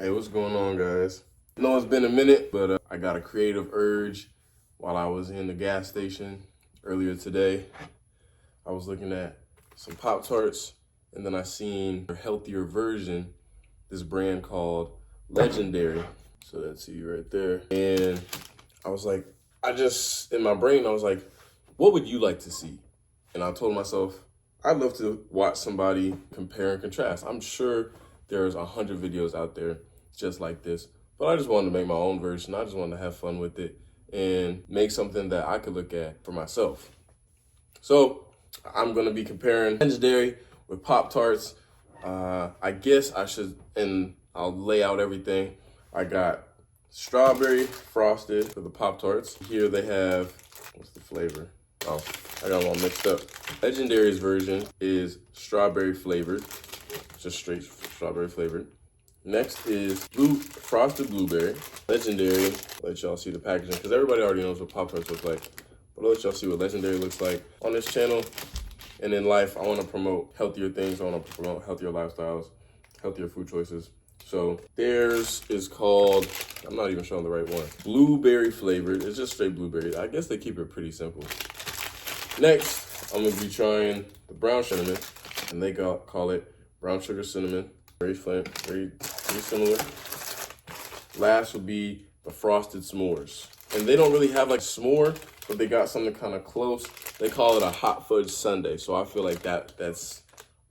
Hey, what's going on, guys? I know it's been a minute, but I got a creative urge while I was in the gas station earlier today. I was looking at some Pop-tarts, and then I seen a healthier version, this brand called Legendary. So that's you right there. And I was like, in my brain, I was like, what would you like to see? And I told myself, I'd love to watch somebody compare and contrast. I'm sure there's 100 videos out there just like this, but I just wanted to make my own version. I just wanted to have fun with it and make something that I could look at for myself. So I'm gonna be comparing Legendary with Pop-tarts. I guess I should, and I'll lay out everything. I got strawberry frosted for the Pop-tarts. Here they have, what's the flavor? Oh, I got them all mixed up. Legendary's version is strawberry flavored, just straight strawberry flavored. Next is frosted blueberry. Legendary, I'll let y'all see the packaging because everybody already knows what Pop-tarts look like. But I'll let y'all see what Legendary looks like. On this channel and in life, I want to promote healthier things. I want to promote healthier lifestyles, healthier food choices. So theirs is called, I'm not even showing the right one, blueberry flavored. It's just straight blueberry. I guess they keep it pretty simple. Next, I'm going to be trying the brown cinnamon, and they call it brown sugar cinnamon. Very similar. Last will be the frosted s'mores. And they don't really have like s'more, but they got something kind of close. They call it a hot fudge sundae. So I feel like that's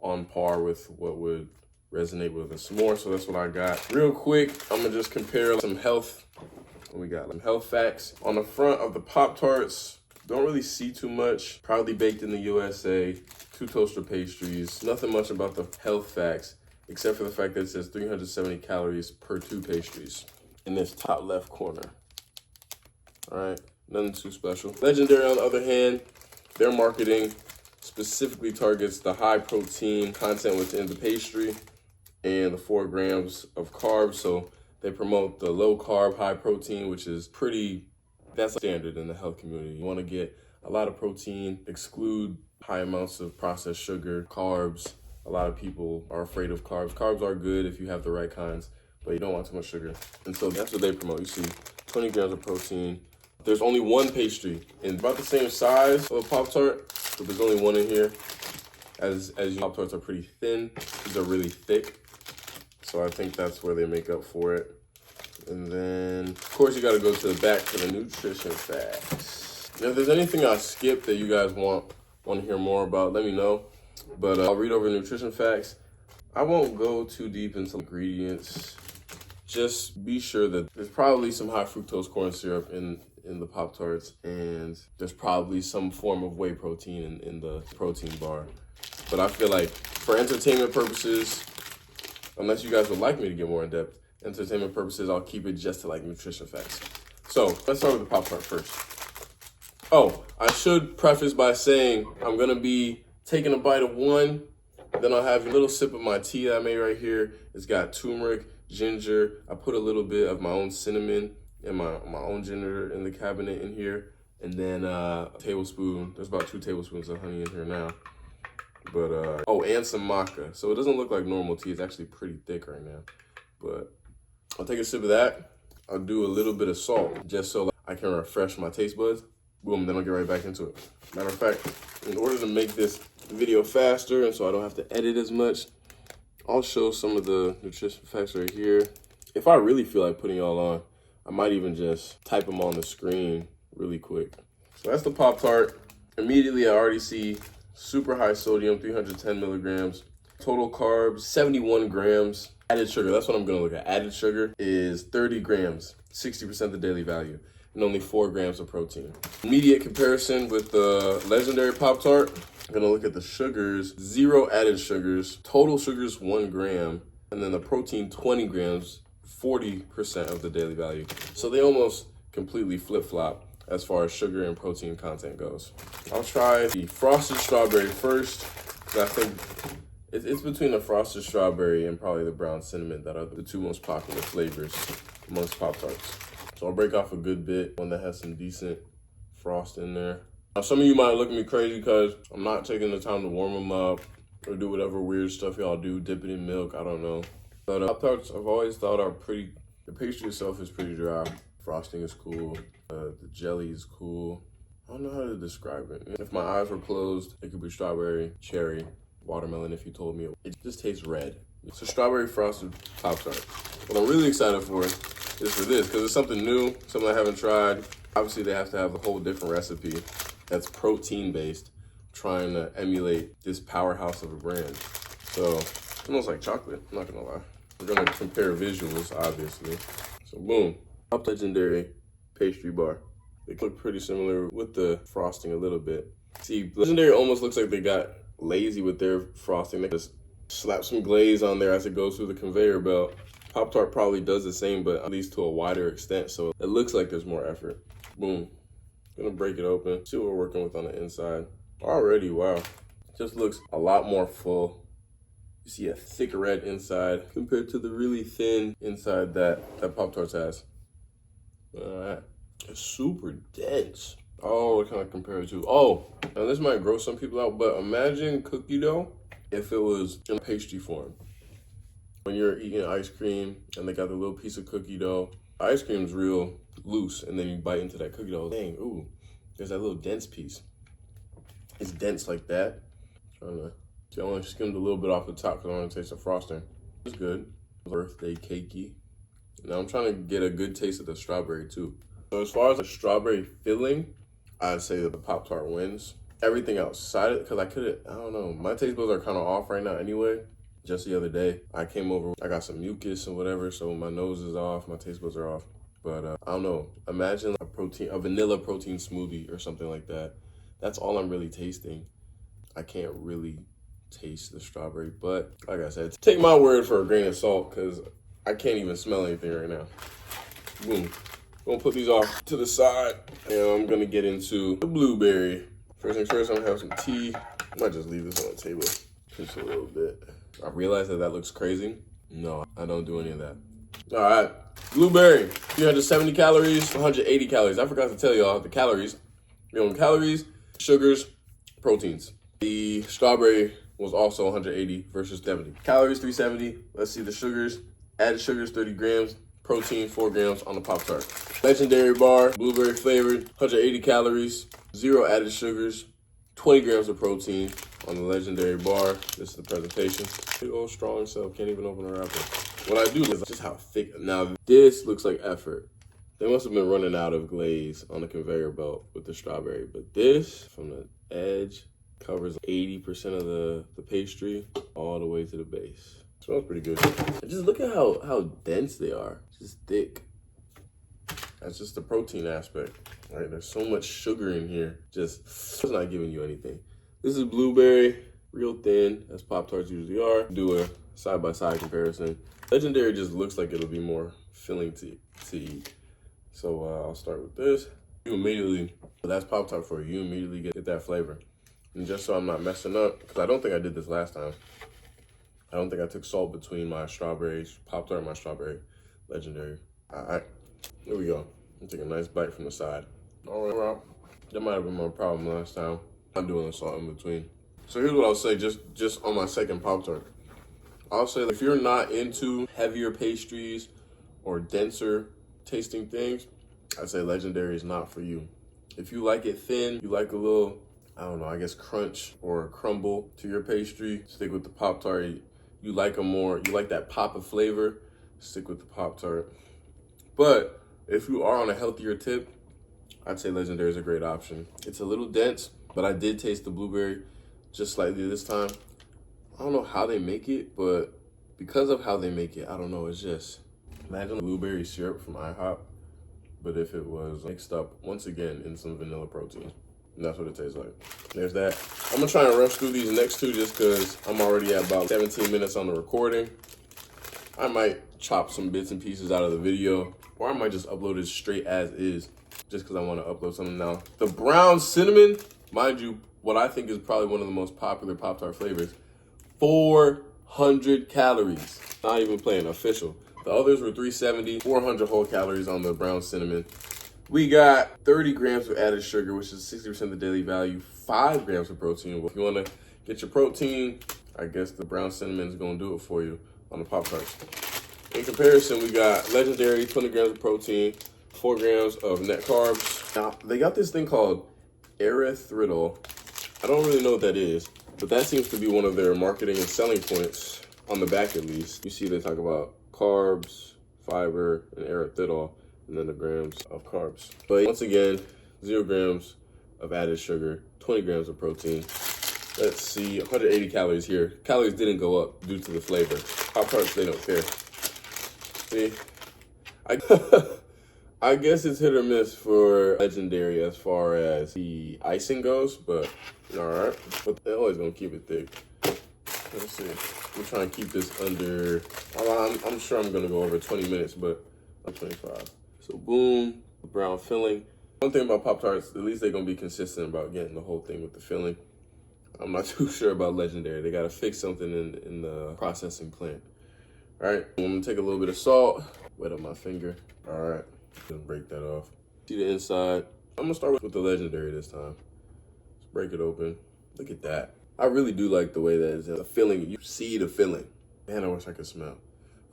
on par with what would resonate with a s'more. So that's what I got. Real quick, I'm gonna just compare some health. We got some health facts. On the front of the Pop-tarts, don't really see too much. Proudly baked in the USA, 2 toaster pastries. Nothing much about the health facts, except for the fact that it says 370 calories per 2 pastries in this top left corner. All right, nothing too special. Legendary, on the other hand, their marketing specifically targets the high protein content within the pastry and the 4 grams of carbs. So they promote the low carb, high protein, which is that's standard in the health community. You want to get a lot of protein, exclude high amounts of processed sugar, carbs. A lot of people are afraid of carbs. Carbs are good if you have the right kinds, but you don't want too much sugar. And so that's what they promote. You see 20 grams of protein. There's only one pastry in about the same size of a Pop-tart, but there's only one in here. As you know, Pop-tarts are pretty thin. These are really thick. So I think that's where they make up for it. And then, of course, you got to go to the back for the nutrition facts. Now, if there's anything I skipped that you guys want to hear more about, let me know. But I'll read over nutrition facts. I won't go too deep into ingredients. Just be sure that there's probably some high fructose corn syrup in the Pop-tarts, and there's probably some form of whey protein in the protein bar. But I feel like for entertainment purposes, unless you guys would like me to get more in depth, entertainment purposes, I'll keep it just to like nutrition facts. So let's start with the Pop-tart first. Oh, I should preface by saying I'm gonna be taking a bite of one, then I'll have a little sip of my tea that I made right here. It's got turmeric, ginger. I put a little bit of my own cinnamon and my own ginger in the cabinet in here. And then a tablespoon, there's about 2 tablespoons of honey in here now. But, oh, and some maca. So it doesn't look like normal tea. It's actually pretty thick right now. But I'll take a sip of that. I'll do a little bit of salt just so I can refresh my taste buds. Boom, then I'll get right back into it. Matter of fact, in order to make this video faster and so I don't have to edit as much, I'll show some of the nutrition facts right here. If I really feel like putting y'all on, I might even just type them on the screen really quick. So that's the Pop-tart. Immediately, I already see super high sodium, 310 milligrams. Total carbs, 71 grams. Added sugar, that's what I'm gonna look at. Added sugar is 30 grams, 60% of the daily value, and only 4 grams of protein. Immediate comparison with the Legendary Pop-tart. I'm gonna look at the sugars, 0 added sugars, total sugars 1 gram, and then the protein 20 grams, 40% of the daily value. So they almost completely flip-flop as far as sugar and protein content goes. I'll try the frosted strawberry first. I think it's between the frosted strawberry and probably the brown cinnamon that are the 2 most popular flavors amongst Pop-tarts. So I'll break off a good bit, one that has some decent frost in there. Now, some of you might look at me crazy because I'm not taking the time to warm them up or do whatever weird stuff y'all do, dip it in milk, I don't know. But Pop-tarts I've always thought are pretty, the pastry itself is pretty dry. Frosting is cool. The jelly is cool. I don't know how to describe it. If my eyes were closed, it could be strawberry, cherry, watermelon if you told me. It just tastes red. It's a strawberry frosted Pop-tart. What I'm really excited for is for this, because it's something new, something I haven't tried. Obviously, they have to have a whole different recipe that's protein-based, trying to emulate this powerhouse of a brand. So, it smells like chocolate, I'm not gonna lie. We're gonna compare visuals, obviously. So, boom. Legendary Pastry Bar. They look pretty similar with the frosting a little bit. See, Legendary almost looks like they got lazy with their frosting. They just slap some glaze on there as it goes through the conveyor belt. Pop-tart probably does the same, but at least to a wider extent, so it looks like there's more effort. Boom. Gonna break it open, see what we're working with on the inside. Already, wow. Just looks a lot more full. You see a thick red inside compared to the really thin inside that Pop-tarts has. Alright. It's super dense. Oh, what can I compare it to? Oh, now this might gross some people out, but imagine cookie dough if it was in pastry form. When you're eating ice cream and they got the little piece of cookie dough, ice cream's real loose, and then you bite into that cookie dough. Dang, ooh, there's that little dense piece. It's dense like that. I only skimmed a little bit off the top because I want to taste the frosting. It's good. Birthday cakey. Now I'm trying to get a good taste of the strawberry too. So as far as the strawberry filling, I'd say that the Pop-tart wins. Everything outside it, because I don't know, my taste buds are kind of off right now anyway. Just the other day, I came over, I got some mucus and whatever, so my nose is off, my taste buds are off. But I don't know, imagine a vanilla protein smoothie or something like that. That's all I'm really tasting. I can't really taste the strawberry, but like I said, take my word for a grain of salt, because I can't even smell anything right now. Boom. Gonna put these off to the side, and I'm gonna get into the blueberry. First things first, I'm gonna have some tea. I might just leave this on the table just a little bit. I realize that looks crazy. No, I don't do any of that. All right, blueberry, 370 calories, 180 calories. I forgot to tell y'all the calories. Calories, sugars, proteins. The strawberry was also 180 versus 70. Calories, 370. Let's see the sugars. Added sugars, 30 grams. Protein, 4 grams on the Pop-tart. Legendary bar, blueberry flavored, 180 calories, 0 added sugars, 20 grams of protein on the Legendary bar. This is the presentation. Big old strong self, can't even open a wrapper. What I do is just how thick. Now this looks like effort. They must have been running out of glaze on the conveyor belt with the strawberry, but this, from the edge, covers 80% of the pastry all the way to the base. Smells pretty good. And just look at how dense they are. Just thick. That's just the protein aspect. Right? There's so much sugar in here. It's not giving you anything. This is blueberry, real thin, as Pop-tarts usually are. Do a side-by-side comparison. Legendary just looks like it'll be more filling to eat. So I'll start with this. You immediately, that's Pop-tart for you. You immediately get that flavor. And just so I'm not messing up, because I don't think I did this last time. I don't think I took salt between my strawberry Pop-tart and my strawberry Legendary. All right, here we go. I'm taking a nice bite from the side. All right, well, that might have been my problem last time. I'm doing the salt in between. So here's what I'll say just on my second Pop-tart. I'll say if you're not into heavier pastries or denser tasting things, I'd say Legendary is not for you. If you like it thin, you like a little, I don't know, I guess crunch or crumble to your pastry, stick with the Pop-tart. You like that pop of flavor, stick with the Pop-tart. But if you are on a healthier tip, I'd say Legendary is a great option. It's a little dense, but I did taste the blueberry just slightly this time. I don't know how they make it, but because of how they make it, I don't know, it's just, imagine blueberry syrup from IHOP, but if it was mixed up, once again, in some vanilla protein. And that's what it tastes like. There's that. I'm gonna try and rush through these next two just because I'm already at about 17 minutes on the recording. I might chop some bits and pieces out of the video, or I might just upload it straight as is, just because I want to upload something now. The brown cinnamon, mind you, what I think is probably one of the most popular Pop-tart flavors, 400 calories. Not even playing, official. The others were 370, 400 whole calories on the brown cinnamon. We got 30 grams of added sugar, which is 60% of the daily value, 5 grams of protein. If you want to get your protein, I guess the brown cinnamon is going to do it for you. on the Pop-tarts. In comparison, we got Legendary, 20 grams of protein, 4 grams of net carbs. Now, they got this thing called erythritol. I don't really know what that is, but that seems to be one of their marketing and selling points, on the back at least. You see they talk about carbs, fiber, and erythritol, and then the grams of carbs. But once again, 0 grams of added sugar, 20 grams of protein. Let's see, 180 calories here. Calories didn't go up due to the flavor. Pop-tarts, they don't care. See, I guess it's hit or miss for Legendary as far as the icing goes, but all right. But they're always gonna keep it thick. Let's see. We're trying to keep this under, I'm sure I'm gonna go over 20 minutes, but I'm 25. So boom, the brown filling. One thing about Pop-tarts, at least they're gonna be consistent about getting the whole thing with the filling. I'm not too sure about Legendary. They gotta fix something in the processing plant. All right, I'm gonna take a little bit of salt, wet up my finger. All right, gonna break that off. See the inside. I'm gonna start with the Legendary this time. Let's break it open. Look at that. I really do like the way that it's the filling. You see the filling. Man, I wish I could smell.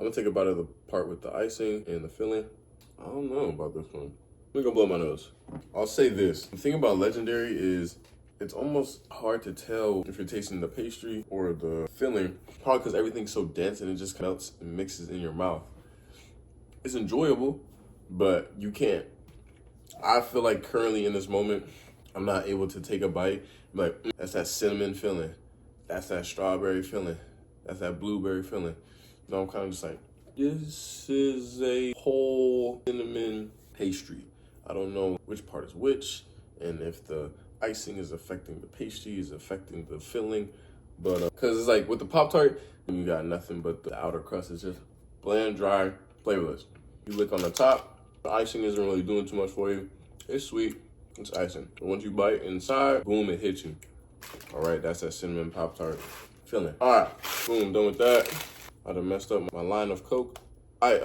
I'm gonna take a bite of the part with the icing and the filling. I don't know about this one. I'm gonna blow my nose. I'll say this. The thing about Legendary is it's almost hard to tell if you're tasting the pastry or the filling, probably because everything's so dense and it just melts and mixes in your mouth. It's enjoyable, but you can't. I feel like currently in this moment, I'm not able to take a bite. I'm like, that's that cinnamon filling. That's that strawberry filling. That's that blueberry filling. So I'm kind of just like, this is a whole cinnamon pastry. I don't know which part is which, and if the icing is affecting the pastry, is affecting the filling. But because it's like with the Pop-tart, you got nothing but the outer crust is just bland, dry, flavorless. You lick on the top, the icing isn't really doing too much for you. It's sweet, it's icing. But once you bite inside, boom, it hits you. All right, that's that cinnamon Pop-tart filling. All right, boom, done with that. I done messed up my line of Coke.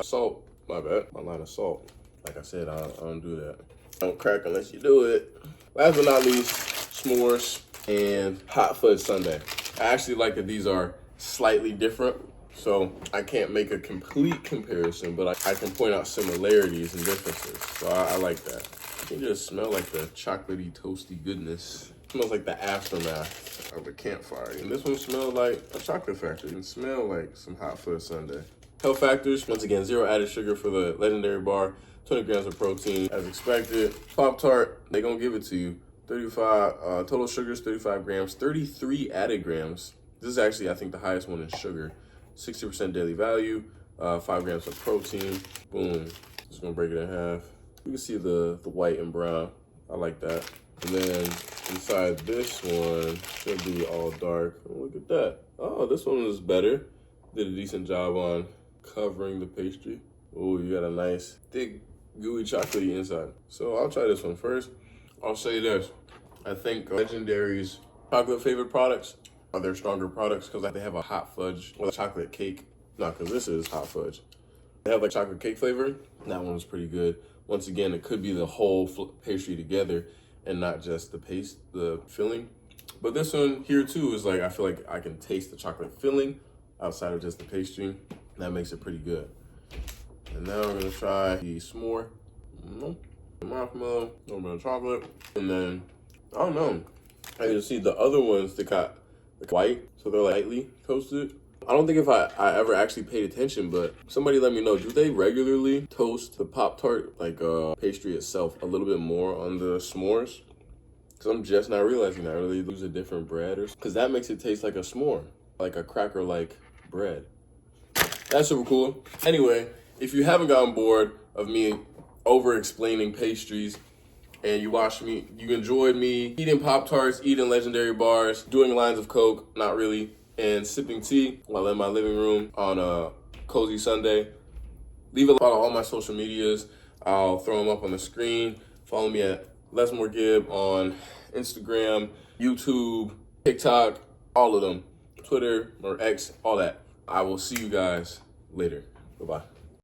Salt, my bad, my line of salt. Like I said, I don't do that. Don't crack unless you do it. Last but not least, s'mores and hot fudge sundae. I actually like that these are slightly different, so I can't make a complete comparison, but I can point out similarities and differences. So I like that. You can just smell like the chocolatey, toasty goodness. It smells like the aftermath of a campfire. And this one smells like a chocolate factory. It can smell like some hot fudge sundae. Health factors, once again, 0 added sugar for the Legendary bar, 20 grams of protein as expected. Pop-tart, they gonna give it to you. 35, total sugars, 35 grams, 33 added grams. This is actually, I think, the highest one in sugar. 60% daily value, 5 grams of protein. Boom, just gonna break it in half. You can see the white and brown. I like that. And then inside this one, should be all dark. Oh, look at that. Oh, this one is better. Did a decent job on covering the pastry. Oh, you got a nice, thick, gooey chocolatey inside. So I'll try this one first. I'll say this. I think Legendary's chocolate flavored products are their stronger products because they have a hot fudge or chocolate cake. No, because this is hot fudge. They have like chocolate cake flavor. That one was pretty good. Once again, it could be the whole pastry together and not just the filling. But this one here too is like, I feel like I can taste the chocolate filling outside of just the pastry. That makes it pretty good. And now we're gonna try the s'more. Marshmallow, a little bit of chocolate. And then, I don't know. As you can see, the other ones, they got like white, so they're lightly toasted. I don't think if I ever actually paid attention, but somebody let me know, do they regularly toast the Pop-tart, like pastry itself, a little bit more on the s'mores? Because I'm just not realizing that. Or they use a different bread or something? Because that makes it taste like a s'more, like a cracker-like bread. That's super cool. Anyway, if you haven't gotten bored of me over-explaining pastries, and you enjoyed me eating Pop-tarts, eating Legendary bars, doing lines of Coke, not really, and sipping tea while in my living room on a cozy Sunday, leave a follow all my social medias. I'll throw them up on the screen. Follow me at Lesmore Gibb on Instagram, YouTube, TikTok, all of them, Twitter or X, all that. I will see you guys later. Bye-bye.